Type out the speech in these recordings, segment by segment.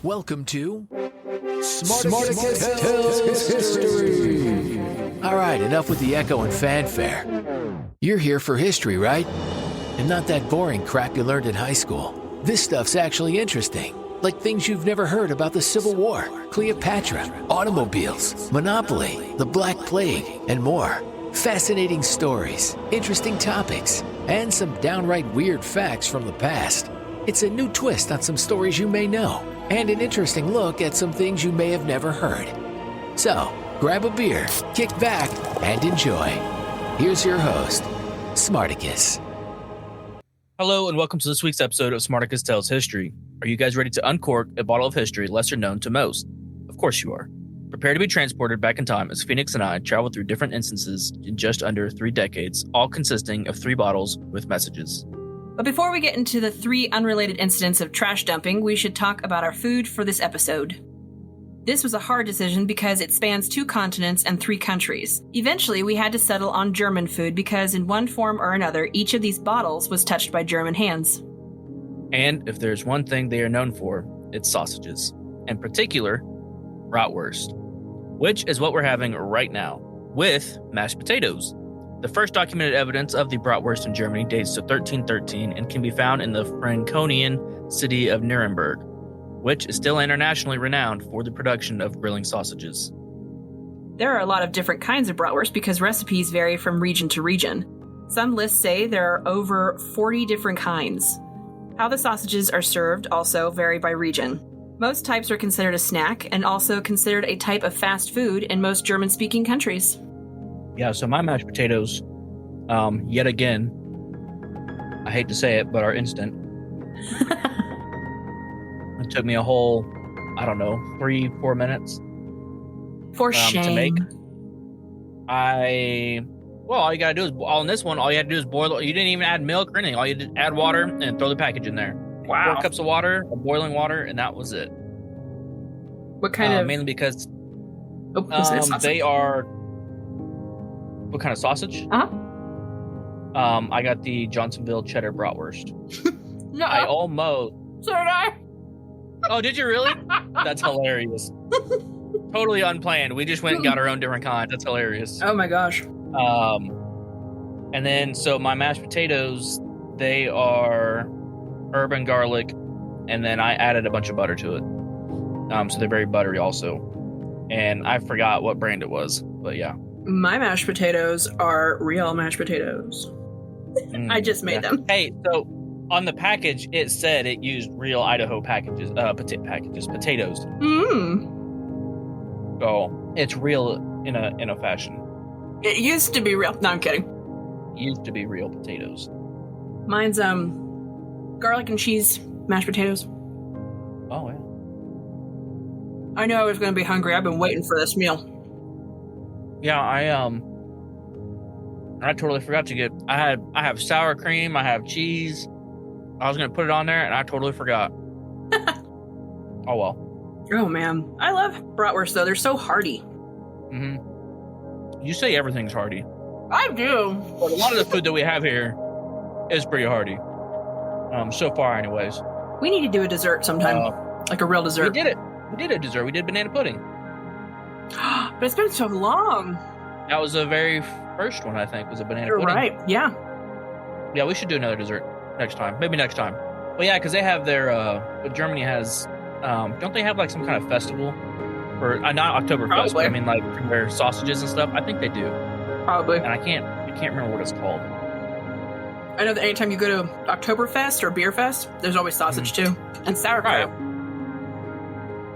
Welcome to Smarticus Tells History. All right, enough with the echo and fanfare. You're here for history, right? And not that boring crap you learned in high school. This stuff's actually interesting. Like things you've never heard about the Civil War, Cleopatra, automobiles, Monopoly, the Black Plague, and more. Fascinating stories, interesting topics, and some downright weird facts from the past. It's a new twist on some stories you may know, and an interesting look at some things you may have never heard. So, grab a beer, kick back, and enjoy. Here's your host, Smarticus. Hello, and welcome to this week's episode of Smarticus Tells History. Are you guys ready to uncork a bottle of history lesser known to most? Of course you are. Prepare to be transported back in time as Phoenix and I travel through different instances in just under 3 decades, all consisting of 3 bottles with messages. But before we get into the 3 unrelated incidents of trash dumping, we should talk about our food for this episode. This was a hard decision because it spans 2 continents and 3 countries. Eventually, we had to settle on German food because in one form or another, each of these bottles was touched by German hands. And if there's one thing they are known for, it's sausages. In particular, bratwurst, which is what we're having right now, with mashed potatoes. The first documented evidence of the bratwurst in Germany dates to 1313 and can be found in the Franconian city of Nuremberg, which is still internationally renowned for the production of grilling sausages. There are a lot of different kinds of bratwurst because recipes vary from region to region. Some lists say there are over 40 different kinds. How the sausages are served also vary by region. Most types are considered a snack and also considered a type of fast food in most German-speaking countries. Yeah, so my mashed potatoes, yet again, I hate to say it, but are instant. It took me a whole, 3-4 minutes. For shame. To make. All you gotta do is, on this one, all you had to do is boil it. You didn't even add milk or anything. All you did add water and throw the package in there. Wow. 4 cups of water, boiling water, and that was it. What kind of... Mainly because they are... What kind of sausage? Uh-huh. I got the Johnsonville cheddar bratwurst. No. I almost... So did I. Oh, did you really? That's hilarious. Totally unplanned. We just went and got our own different kind. That's hilarious. Oh my gosh. And then, so my mashed potatoes, they are herb and garlic, and then I added a bunch of butter to it. So they're very buttery also. And I forgot what brand it was, but yeah. My mashed potatoes are real mashed potatoes. I just made them. Hey, so on the package, it said it used real Idaho potatoes. So it's real in a fashion. It used to be real. No, I'm kidding. Used to be real potatoes. Mine's garlic and cheese mashed potatoes. Oh yeah. I knew I was going to be hungry. I've been waiting for this meal. Yeah, I totally forgot to get. I have sour cream. I have cheese. I was gonna put it on there, and I totally forgot. Oh well. Oh man, I love bratwurst though. They're so hearty. Mm-hmm. You say everything's hearty. I do. But a lot of the food that we have here is pretty hearty. So far, anyways. We need to do a dessert sometime, like a real dessert. We did it. We did a dessert. We did banana pudding. But it's been so long. That was the very first one, I think, was a banana You're pudding. right, yeah. Yeah, we should do another dessert next time. Maybe next time. Well, yeah, because they have their, Germany has, don't they have like some kind of festival? Or, not Oktoberfest, but I mean like for their sausages and stuff. I think they do. Probably. And I can't remember what it's called. I know that anytime you go to Oktoberfest or Beer Fest, there's always sausage too. And sauerkraut. Right.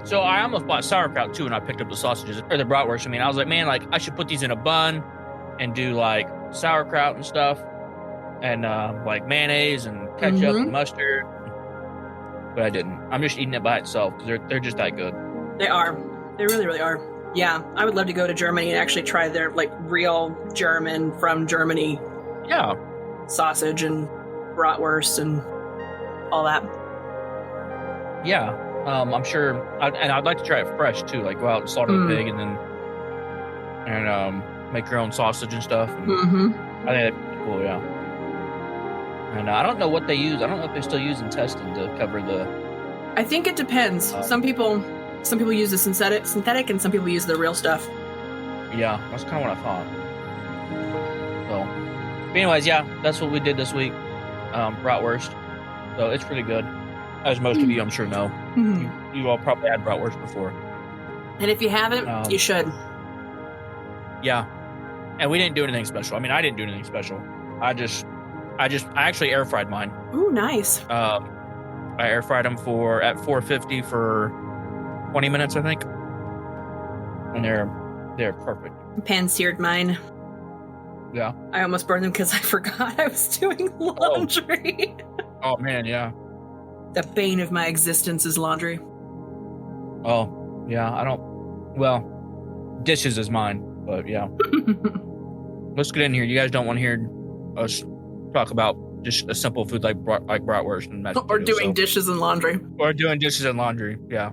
So I almost bought sauerkraut too when I picked up the sausages or the bratwurst. I mean, I was like, man, like I should put these in a bun and do like sauerkraut and stuff, and like mayonnaise and ketchup and mustard. But I didn't. I'm just eating it by itself because they're just that good. They are. They really, really are. Yeah, I would love to go to Germany and actually try their like real German from Germany. Yeah. Sausage and bratwurst and all that. Yeah. I'm sure, and I'd like to try it fresh too. Like go out and slaughter the pig and then make your own sausage and stuff. And I think that'd be cool. Yeah. And I don't know what they use. I don't know if they still use intestine to cover the I think it depends. Some people use the synthetic, and some people use the real stuff. Yeah, that's kind of what I thought. So, but anyways, yeah, that's what we did this week. Bratwurst. So it's pretty good, as most of you, I'm sure, know. Mm-hmm. You all probably had bratwurst before. And if you haven't, you should. Yeah, and we didn't do anything special. I mean, I didn't do anything special. I actually air fried mine. Ooh, nice. I air fried them at 450 for 20 minutes, I think, and they're perfect. Pan seared mine. Yeah. I almost burned them because I forgot I was doing laundry. Oh man, yeah. The bane of my existence is laundry. Oh, yeah, dishes is mine, but yeah. Let's get in here. You guys don't want to hear us talk about just a simple food like bratwurst and mashed potatoes, or doing dishes and laundry. Or doing dishes and laundry, yeah.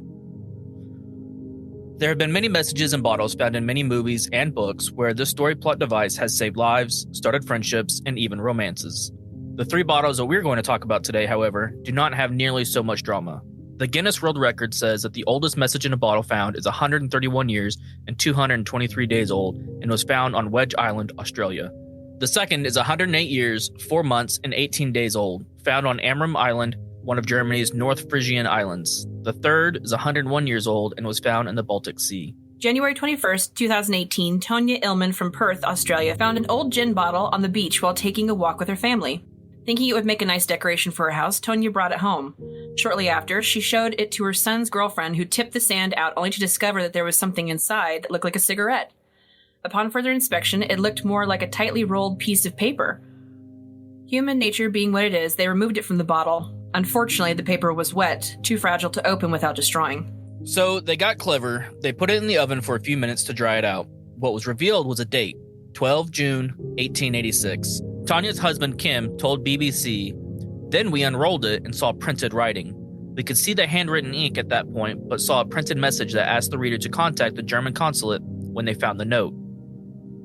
There have been many messages in bottles found in many movies and books where this story plot device has saved lives, started friendships, and even romances. The 3 bottles that we're going to talk about today, however, do not have nearly so much drama. The Guinness World Record says that the oldest message in a bottle found is 131 years and 223 days old and was found on Wedge Island, Australia. The second is 108 years, 4 months, and 18 days old, found on Amrum Island, one of Germany's North Frisian islands. The third is 101 years old and was found in the Baltic Sea. January 21st, 2018, Tonya Illman from Perth, Australia, found an old gin bottle on the beach while taking a walk with her family. Thinking it would make a nice decoration for her house, Tonya brought it home. Shortly after, she showed it to her son's girlfriend, who tipped the sand out only to discover that there was something inside that looked like a cigarette. Upon further inspection, it looked more like a tightly rolled piece of paper. Human nature being what it is, they removed it from the bottle. Unfortunately, the paper was wet, too fragile to open without destroying. So they got clever. They put it in the oven for a few minutes to dry it out. What was revealed was a date, 12 June 1886. Tanya's husband, Kim, told BBC, "Then we unrolled it and saw printed writing. We could see the handwritten ink at that point, but saw a printed message that asked the reader to contact the German consulate when they found the note.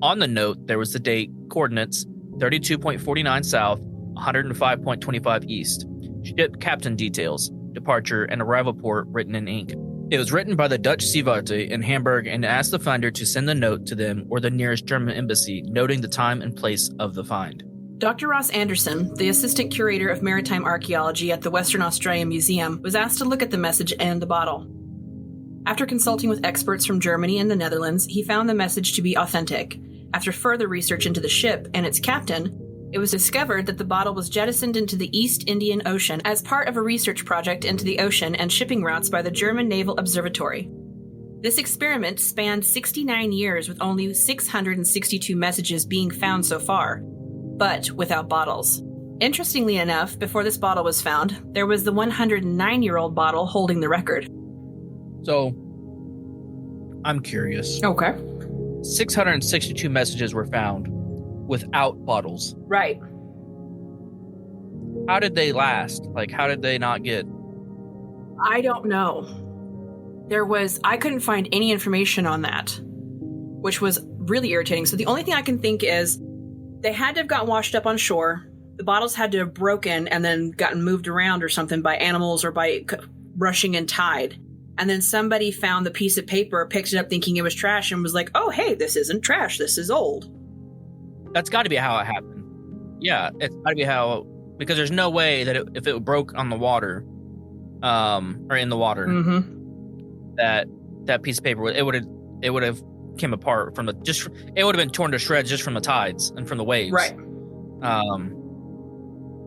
On the note, there was the date, coordinates, 32.49 south, 105.25 east. Ship captain details, departure, and arrival port written in ink. It was written by the Dutch Seewaarte in Hamburg and asked the finder to send the note to them or the nearest German embassy, noting the time and place of the find." Dr. Ross Anderson, the assistant curator of maritime archaeology at the Western Australian Museum, was asked to look at the message and the bottle. After consulting with experts from Germany and the Netherlands, he found the message to be authentic. After further research into the ship and its captain, it was discovered that the bottle was jettisoned into the East Indian Ocean as part of a research project into the ocean and shipping routes by the German Naval Observatory. This experiment spanned 69 years with only 662 messages being found so far, but without bottles. Interestingly enough, before this bottle was found, there was the 109-year-old bottle holding the record. So, I'm curious. Okay. 662 messages were found without bottles. Right. How did they last? Like, how did they not get... I don't know. I couldn't find any information on that, which was really irritating. So the only thing I can think is they had to have gotten washed up on shore. The bottles had to have broken and then gotten moved around or something by animals or by rushing in tide. And then somebody found the piece of paper, picked it up thinking it was trash, and was like, oh, hey, this isn't trash. This is old. That's got to be how it happened. Yeah, it's got to be how... Because there's no way that if it broke on the water, or in the water, that piece of paper, it would have came apart from it would have been torn to shreds just from the tides and from the waves. Right.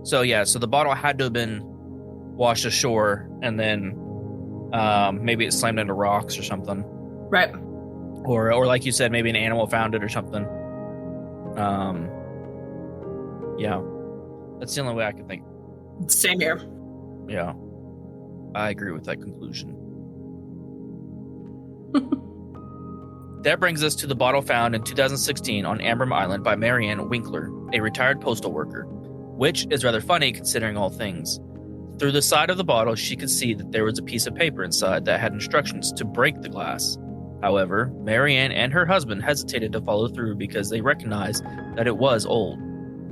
So the bottle had to have been washed ashore, and then maybe it slammed into rocks or something. Right. Or like you said, maybe an animal found it or something. Yeah. That's the only way I can think. Same here. Yeah. I agree with that conclusion. That brings us to the bottle found in 2016 on Amrum Island by Marianne Winkler, a retired postal worker, which is rather funny considering all things. Through the side of the bottle, she could see that there was a piece of paper inside that had instructions to break the glass. However, Marianne and her husband hesitated to follow through because they recognized that it was old.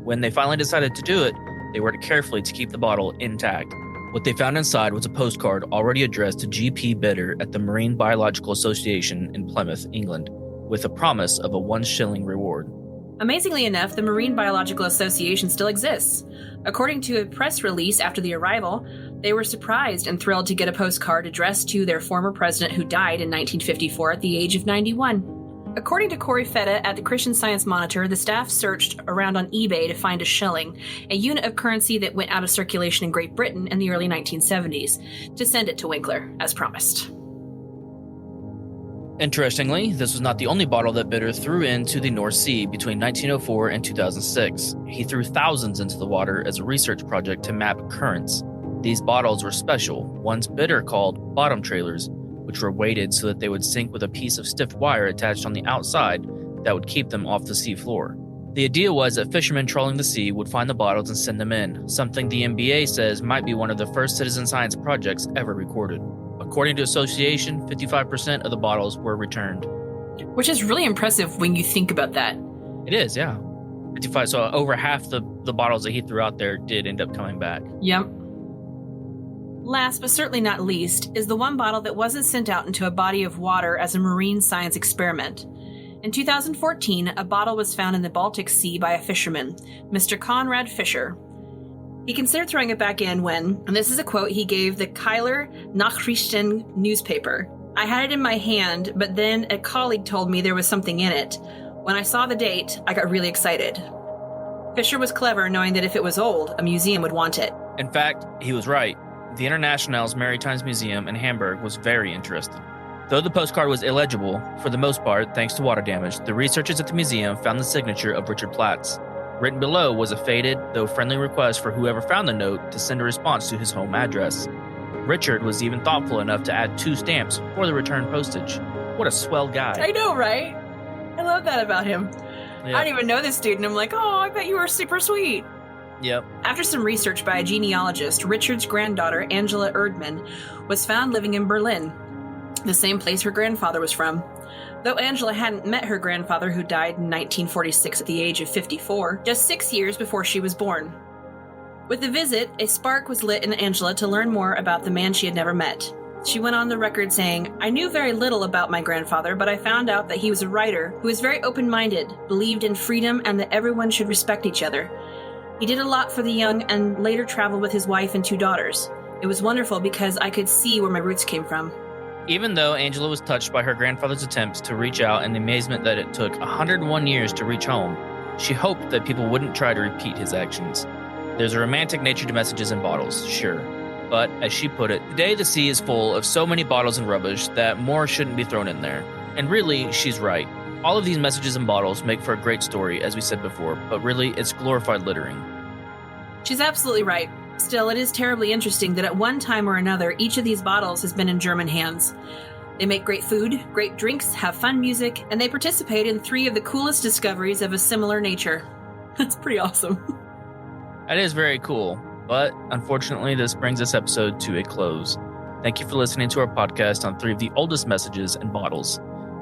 When they finally decided to do it, they worked carefully to keep the bottle intact. What they found inside was a postcard already addressed to G.P. Bitter at the Marine Biological Association in Plymouth, England, with a promise of a 1 shilling reward. Amazingly enough, the Marine Biological Association still exists. According to a press release after the arrival, they were surprised and thrilled to get a postcard addressed to their former president who died in 1954 at the age of 91. According to Corey Fetta at the Christian Science Monitor, the staff searched around on eBay to find a shilling, a unit of currency that went out of circulation in Great Britain in the early 1970s, to send it to Winkler, as promised. Interestingly, this was not the only bottle that Bitter threw into the North Sea between 1904 and 2006. He threw thousands into the water as a research project to map currents. These bottles were special, ones Bitter called bottom trailers, which were weighted so that they would sink with a piece of stiff wire attached on the outside that would keep them off the sea floor. The idea was that fishermen trawling the sea would find the bottles and send them in, something the NBA says might be one of the first citizen science projects ever recorded. According to Association, 55% of the bottles were returned. Which is really impressive when you think about that. It is, yeah. 55, so over half the bottles that he threw out there did end up coming back. Yep. Last, but certainly not least, is the one bottle that wasn't sent out into a body of water as a marine science experiment. In 2014, a bottle was found in the Baltic Sea by a fisherman, Mr. Conrad Fischer. He considered throwing it back in when, and this is a quote he gave the Kieler Nachrichten newspaper, "I had it in my hand, but then a colleague told me there was something in it. When I saw the date, I got really excited." Fischer was clever, knowing that if it was old, a museum would want it. In fact, he was right. The International's Maritime Museum in Hamburg was very interested. Though the postcard was illegible, for the most part, thanks to water damage, the researchers at the museum found the signature of Richard Platz. Written below was a faded, though friendly request for whoever found the note to send a response to his home address. Richard was even thoughtful enough to add 2 stamps for the return postage. What a swell guy. I know, right? I love that about him. Yeah. I don't even know this dude, and I'm like, oh, I bet you were super sweet. Yep. After some research by a genealogist, Richard's granddaughter, Angela Erdmann, was found living in Berlin, the same place her grandfather was from. Though Angela hadn't met her grandfather, who died in 1946 at the age of 54, just 6 years before she was born. With the visit, a spark was lit in Angela to learn more about the man she had never met. She went on the record saying, "I knew very little about my grandfather, but I found out that he was a writer who was very open-minded, believed in freedom, and that everyone should respect each other. He did a lot for the young and later traveled with his wife and 2 daughters. It was wonderful because I could see where my roots came from." Even though Angela was touched by her grandfather's attempts to reach out and the amazement that it took 101 years to reach home, she hoped that people wouldn't try to repeat his actions. There's a romantic nature to messages in bottles, sure. But, as she put it, today the sea is full of so many bottles and rubbish that more shouldn't be thrown in there. And really, she's right. All of these messages in bottles make for a great story, as we said before, but really, it's glorified littering. She's absolutely right. Still, it is terribly interesting that at one time or another, each of these bottles has been in German hands. They make great food, great drinks, have fun music, and they participate in 3 of the coolest discoveries of a similar nature. That's pretty awesome. That is very cool, but unfortunately, this brings this episode to a close. Thank you for listening to our podcast on 3 of the oldest messages in bottles.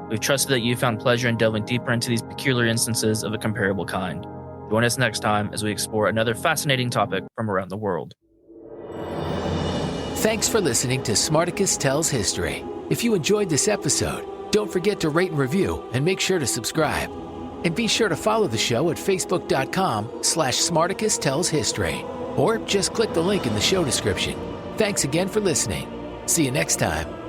We've trusted that you found pleasure in delving deeper into these peculiar instances of a comparable kind. Join us next time as we explore another fascinating topic from around the world. Thanks for listening to Smarticus Tells History. If you enjoyed this episode, don't forget to rate and review and make sure to subscribe. And be sure to follow the show at facebook.com/Smarticus Tells History. Or just click the link in the show description. Thanks again for listening. See you next time.